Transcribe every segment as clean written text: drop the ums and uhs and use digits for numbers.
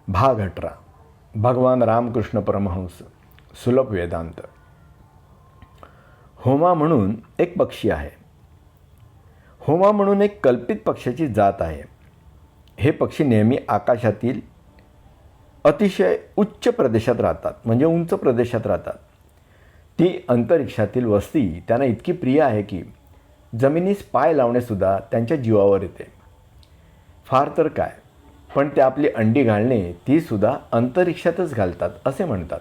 भाग 18 भगवान रामकृष्ण परमहंस सुलभ वेदांत. होमा म्हणून एक पक्षी आहे. होमा म्हणून एक कल्पित पक्षाची जात आहे. हे पक्षी नेहमी आकाशातील अतिशय उच्च प्रदेशात राहतात, म्हणजे उंच प्रदेशात राहतात. ती अंतरिक्षातील वस्ती त्यांना इतकी प्रिय आहे की जमिनीस पाय लावणेसुद्धा त्यांच्या जीवावर येते. फार तर काय, पण ते आपली अंडी घालणे तीसुद्धा अंतरिक्षातच घालतात असे म्हणतात.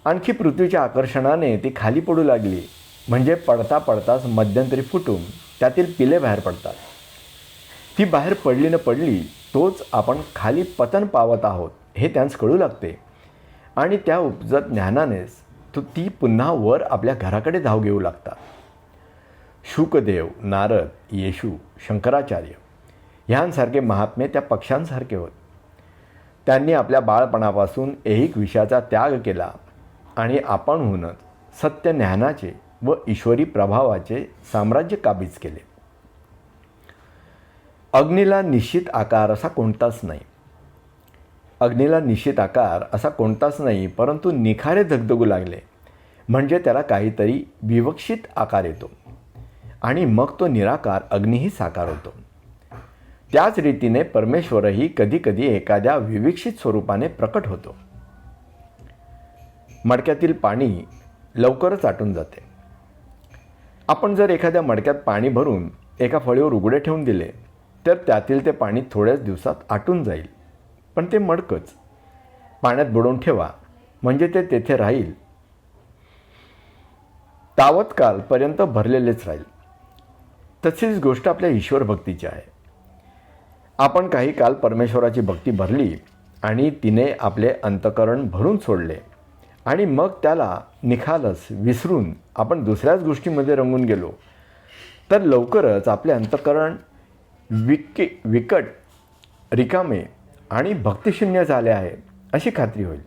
आणखी पृथ्वीच्या आकर्षणाने ती खाली पडू लागली म्हणजे पडता पडताच मध्यंतरी फुटून त्यातील पिले बाहेर पडतात. ती बाहेर पडली न पडली तोच आपण खाली पतन पावत आहोत हे त्यांस कळू लागते आणि त्या उपजत ज्ञानानेच ती पुन्हा वर आपल्या घराकडे धाव घेऊ लागतात. शुकदेव, नारद, येशू, शंकराचार्य ह्यांसारखे महात्मे त्या पक्ष्यांसारखे होत. त्यांनी आपल्या बाळपणापासून ऐहिक विषयाचा त्याग केला आणि आपणहूनच सत्य ज्ञानाचे व ईश्वरी प्रभावाचे साम्राज्य काबीज केले. अग्नीला निश्चित आकार असा कोणताच नाही, परंतु निखारे धगधगू लागले म्हणजे त्याला काहीतरी विवक्षित आकार येतो आणि मग तो निराकार अग्नीही साकार होतो. त्याच रीतीने परमेश्वरही कधीकधी एखाद्या विवक्षित स्वरूपाने प्रकट होतो. मडक्यातील पाणी लवकरच आटून जाते. आपण जर एखाद्या मडक्यात पाणी भरून एका फळीवर उघडे ठेवून दिले तर त्यातील ते पाणी थोड्याच दिवसात आटून जाईल, पण ते मडकच पाण्यात बुडवून ठेवा म्हणजे ते तेथे राहील, तावत कालपर्यंत भरलेलेच राहील. तशीच गोष्ट आपल्या ईश्वर भक्तीची आहे. आपण काही काल परमेश्वराची भक्ती भरली आणि तिने आपले अंतःकरण भरून सोडले आणि मग त्याला निखालस विसरून आपण दुसऱ्याच गोष्टीमध्ये रंगून गेलो तर लवकरच आपले अंतःकरण विकट, रिकामे आणि भक्तिशून्य झाले आहे अशी खात्री होईल.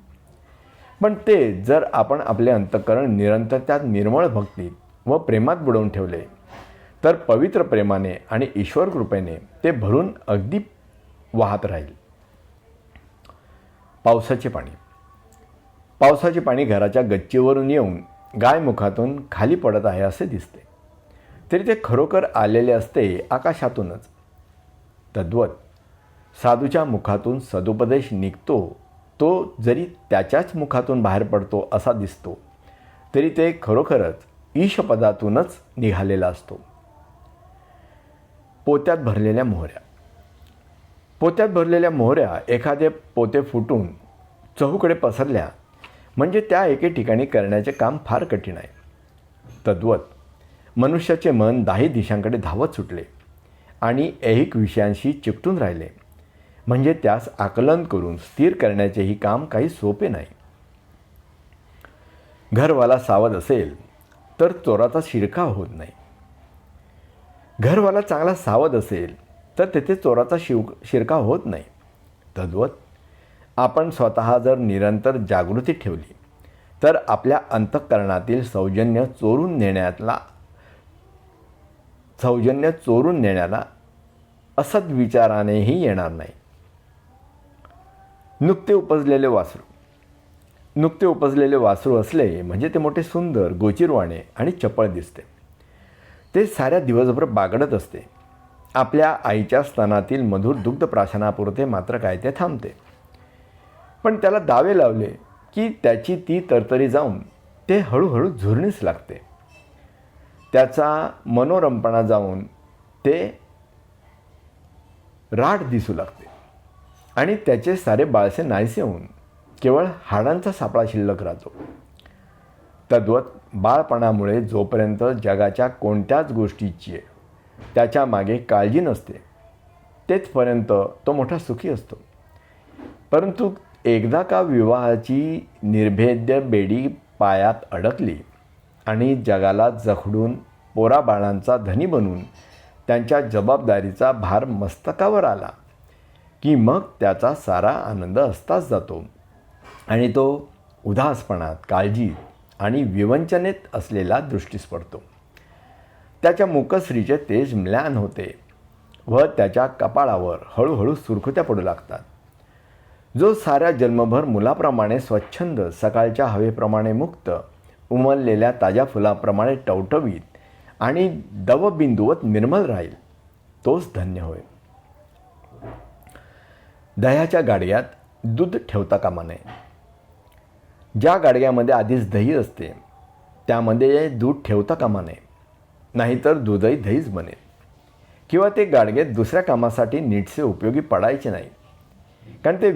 पण ते जर आपण आपले अंतःकरण निरंतर त्यात निर्मळ भक्तीत व प्रेमात बुडवून ठेवले तर पवित्र प्रेमाने आणि ईश्वर कृपेने ते भरून अगदी वाहत राहील. पावसाचे पाणी घराच्या गच्चीवरून येऊन गायमुखातून खाली पडत आहे असे दिसते, तरी ते खरोखर आलेले असते आकाशातूनच. तद्वत साधूच्या मुखातून सदुपदेश निघतो तो जरी त्याच्याच मुखातून बाहेर पडतो असा दिसतो, तरी ते खरोखरच ईशपदातूनच निघालेला असतो. पोत्यात भरलेल्या मोहऱ्या एखादे पोते फुटून चहूकडे पसरल्या म्हणजे त्या एके ठिकाणी करण्याचे काम फार कठीण आहे. तद्वत मनुष्याचे मन 10 दिशांकडे धावत सुटले आणि ऐहिक विषयांशी चिकटून राहिले म्हणजे त्यास आकलन करून स्थिर करण्याचेही काम काही सोपे नाही. घरवाला सावध असेल तर चोराचा शिरकाव होत नाही. घरवाला चांगला सावध असेल तर तेथे चोराचा शिरकाव होत नाही. तद्वत आपण स्वतः जर निरंतर जागृती ठेवली तर आपल्या अंतःकरणातील सौजन्य चोरून नेण्याला असद्विचारानेही येणार नाही. नुकते उपजलेले वासरू असले म्हणजे ते मोठे सुंदर, गोचिरवाणे आणि चपळ दिसते. ते साऱ्या दिवसभर बागडत असते. आपल्या आईच्या स्तनातील मधुर दुग्ध प्राशनापुरते मात्र काय ते थांबते. पण त्याला दावे लावले की त्याची ती तरतरी जाऊन ते हळूहळू झुरणीस लागते. त्याचा मनोरमपणा जाऊन ते राठ दिसू लागते आणि त्याचे सारे बाळसे नाहीसे होऊन केवळ हाडांचा सापळा शिल्लक राहतो. तद्वत बाळपणामुळे जोपर्यंत जगाच्या कोणत्याच गोष्टीची त्याच्या मागे काळजी नसते तेथपर्यंत तो मोठा सुखी असतो. परंतु एकदा का विवाहाची निर्भेद्य बेडी पायात अडकली आणि जगाला जखडून पोराबाळांचा धनी बनून त्यांच्या जबाबदारीचा भार मस्तकावर आला की मग त्याचा सारा आनंद असताच जातो आणि तो उदासपणात, काळजीत आणि विवंचनेत असलेला दृष्टीस पडतो. त्याच्या मुखश्रीचे तेज म्लान होते व त्याच्या कपाळावर हळूहळू सुरकुत्या पडू लागतात. जो साऱ्या जन्मभर मुलाप्रमाणे स्वच्छंद, सकाळच्या हवेप्रमाणे मुक्त, उमललेल्या ताज्या फुलाप्रमाणे टवटवीत आणि दवबिंदुवत निर्मल राहील, तोच धन्य होय. दह्याच्या गाडग्यात दूध ठेवता कामा नये. ज्या गाडग्यामध्ये आधीच दही असते त्यामध्ये दूध ठेवता कामा नये, नाहीतर दूधही दहीच बनेल, किंवा ते गाडगे दुसऱ्या कामासाठी नीटसे उपयोगी पडायचे नाही, कारण ते